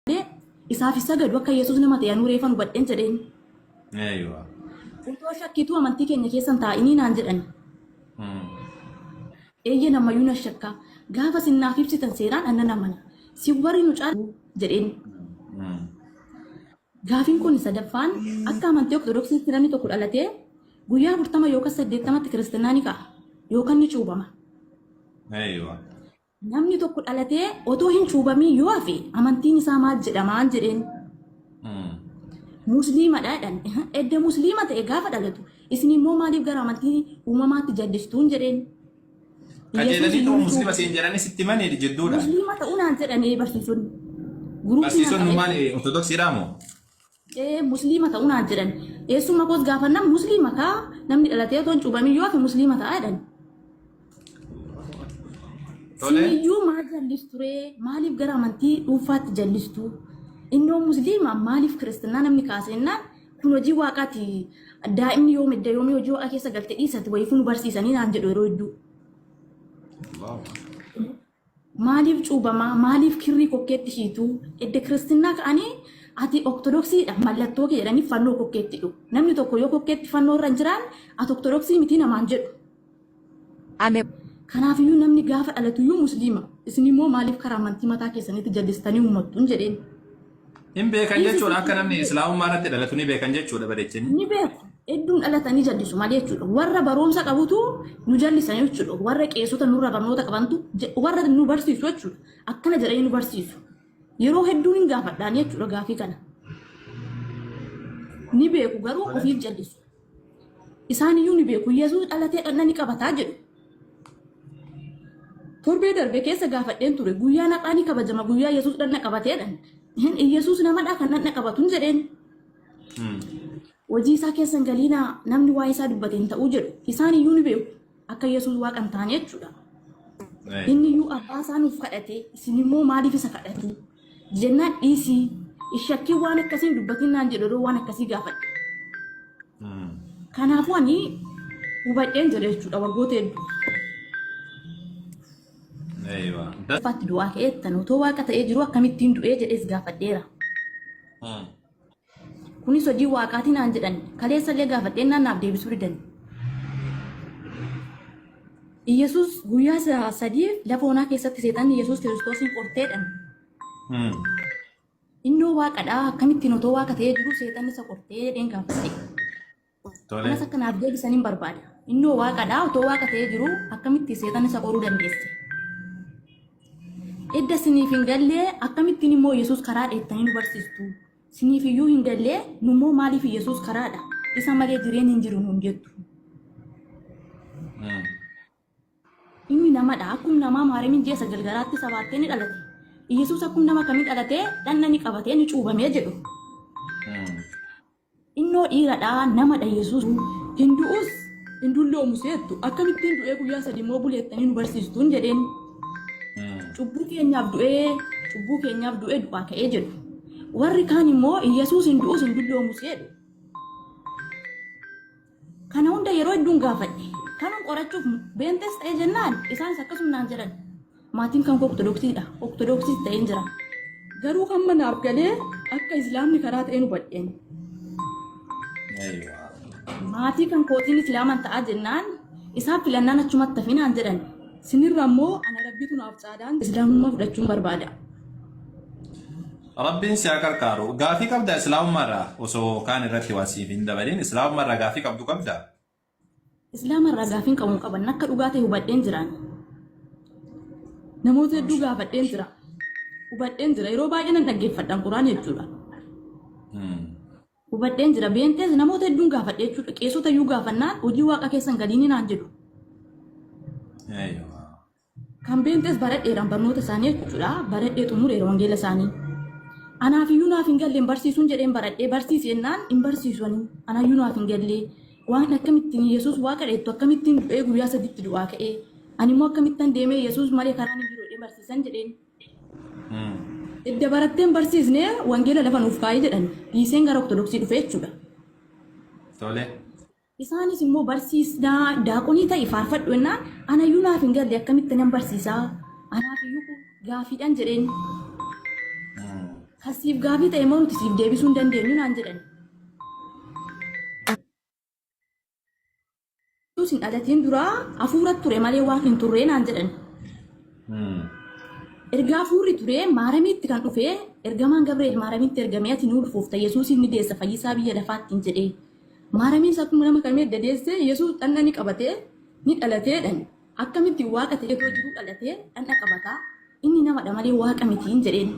isaaf sagadu akka Yesuus nama ta'e anuu reefan hubadheen jedheen. Eeywa. Utoo shakkiituu amantii keenya keessan taa'inii naan jedhan. Eeyye namayyuu na shakka gaafa sinnaaf ibsitan seeraan annan amana si warri nu caalu jedheen. Gaafiin kun sadaffaan akka amantii ortodoksiitti namni tokko dhalatee guyyaa 40 yookaan 80tti kiristaanaa ni ka'a yookaan ni cuubama. Eeywa. Namni tokko dhalatee otoo hin cuubamii yoo hafe amantiin isaa maal jedhamaan jedheen. Musliimadhaan edda musliima ta'e gaafa dhalatu isin immoo maaliif gara amantii uumamaatti jallistuun jedheen. Qajeelanii ta'uu musliima seen jedhanii sitti manii jedhuudha. Musliima ta'uu naan jedhanii barsiisonni. Barsiisonni maal ortodoksiidhaa moo? Musliima ta'uu naan jedhan. Eessuma koos gaafannaan musliima kaa namni dhalatee otoo hin cuubamii yoo hafe musliima ta'aadhaan. Siniyyuu maal jallisturee maaliif gara amantii dhuunfaatti jallistu? Innoo musliima maaliif kiristaanaa namni kaasennaan kun hojii waaqaati daa'imni yoo medda yoomii hojii waaqa keessa galte dhiisatti wayifuu nu barsiisanii naan jedhu yeroo hedduu. Maaliif cuubamaa maaliif kirrii kokkeetti shiituu edda kiristaanaa ka'anii ati ortodoksiidha mallattoo kee jedhanii fannoo kokkeetti hidhu. Namni tokko yoo kokkeetti fannoo irra hin jiraan ati ortodoksii miti namaan jedhu. Kanaafiyyuu namni gaafa dhalatuyyuu musliima isin immoo maaliif karaa amantii mataa keessanitti jallistanii uummattuun jedheen. Hin beekan jechuudha akka namni islaamummaa irratti dhalatu ni beekan jechuudha bareechanii. Ni beeku hedduun dhalatanii jallisu malee jechuudha warra barumsa qabutu nu jallisan jechuudha warra qeessota nurra barnoota qabantu warra nu barsiisu jechuudha akkana jedhanii nu barsiisu yeroo hedduun hin gaafadhaan jechuudha gaafii kana. Ni beeku garuu ofiif jallisu isaaniyyuu ni beeku Yesuus dhalatee dhanna ni qabataa jedhu. Torbee darbe keessa gaafadheen ture guyyaa naqaa ni kabajama guyyaa Yesuus dhanna qabateedhaan. Yesuus namadhaa kan dhanna qabatuun jedheen. Hojii isaa keessan galiinaa namni waa'ee isaa dubbateen ta'uu jedhu isaan iyyuu ni beeku akka Yesuus waaqa hin taane jechuudha. Inni iyyuu abbaa isaa nuuf kadhate isin immoo maaliif isa kadhatu jennaan dhiisii shakkii waan akkasiin dubbatiin naan jedhu waan akkasii gaafadhe. Kanaafuu ani hubadheen jedhe jechuudha waggoota hedduu. Faatti du'aa ka'eettan otoo waaqa ta'ee jiru akkamittiin du'ee jedhees gaafadheera. Kunis hojii waaqaatiin naan jedhan kaleessallee gaafadheen naannaaf deebisuu didan. Yesuus guyyaa sadii lafa onaa keessatti seexanni Yesuus Kiristoosiin qorteedhan. Innoo waaqadhaa akkamittiin otoo waaqa ta'ee jiru seexanni isa qortee jedheen gaafadhe. Kanas akka naaf deebisaniin barbaada. Innoo waaqadhaa otoo waaqa ta'ee jiru akkamittiin seexanni isa qoruu dandeesse. Edda siniif hin gallee akkamittiin immoo Yesuus karaa dheettanii nu barsiistu. Siniif iyyuu hin gallee nummoo maaliif Yesuus karaadha. Isa malee jireenyi hin jiru nuun jettu. Inni namadha akkuma namaa Maariyaamiin jeessa galgalaatti sabaattee ni dhalate. Yesuus akkuma nama kamii dhalatee dhanna ni qabatee ni cuubamee jedhu. Innoo dhiiradhaa namadha Yesuus hin du'us hin dulloomus jettu akkamittiin du'ee guyyaa sadii immoo buleettanii nu barsiistuun jedheen. Cubbuu keenyaaf du'ee du'aa ka'ee jedhu. Warri kaan immoo Yesuus hin du'us hin dulloomus jedhu. Kana hunda yeroo hedduun gaafadhe. Kanuun qorachuuf beentees ta'ee jennaan isaanis akkasuma naan jedhan. Maatiin kan ortodoksiidha. Ortodoksiis ta'een jira. Garuu kan manaaf galee akka islaamni karaa ta'een hubadheen. Maatii kan kootiin islaaman ta'aa jennaan isaaf filannaan achumatti hafi naan jedhan. Sinirra immoo ana rabbitu naaf caadaan islaamummaa fudhachuun barbaada. Rabbiin si haa qarqaaru. Gaafii qabda islaamummaarraa osoo kaan irratti wasiif hin dabalin islaamummaarraa gaafii qabdu qabda. Islaamarraa gaafiin qabuun qaban akka dhugaa ta'e hubadheen jiraan. Namoota hedduu gaafadheen jira. Hubadheen jira yeroo baay'ee nan dhaggeeffadhaan quraan jechuudha. Hubadheen jira beentees namoota hedduun gaafadhee jechuudha qeessota iyyuu gaafannaan hojii waaqa keessan galiin naan jedhu. Kan beentees baradheeraan barnoota isaanii jechuudha baradhee xumureera wangeela isaanii. Anaafiyyuu naaf hin galleen barsiisuun jedheen baradhee barsiisennaan hin barsiisanii anaayyuu naaf hin gallee waan akkamittiin Yesuus waaqa dheettu akkamittiin du'ee guyyaa sadiitti du'aa ka'ee ani immoo akkamittan deemee Yesuus malee karaan hin jiru jedhee barsiisan jedheen. Edda baratteen barsiisnee wangeela lafa nuuf kaa'ee jedhan dhiiseen gara ortodoksii dhufe jechuudha. Isaanis immoo barsiisnaa daaqonii ta'e faarfadhu jennaan anayyuu naaf hin galle akkamitti nan barsiisaa anaafiyyuu gaafiidhaan jedheen. Kasiif gaafii ta'e immoo nuti siif deebisuu hin dandeenyu naan jedhan. Yesuus hin dhalatiin dura hafuura ture malee waan hin turre naan jedhan. Erga hafuurri ture maaramiitti kan dhufe ergamaan Gabri'eel maaramiitti ergamee ati nu ulfoofta Yesuus ni deessa fayyisaa biyya lafaatti hin jedhee. Maaramiin akkuma nama kamii edda deesse Yesuus dhanna ni qabatee ni dhalateedhan. Akkamitti waaqa ta'ee jiru dhalatee dhanna qabataa inni namadha malee waaqa miti hin jedheen.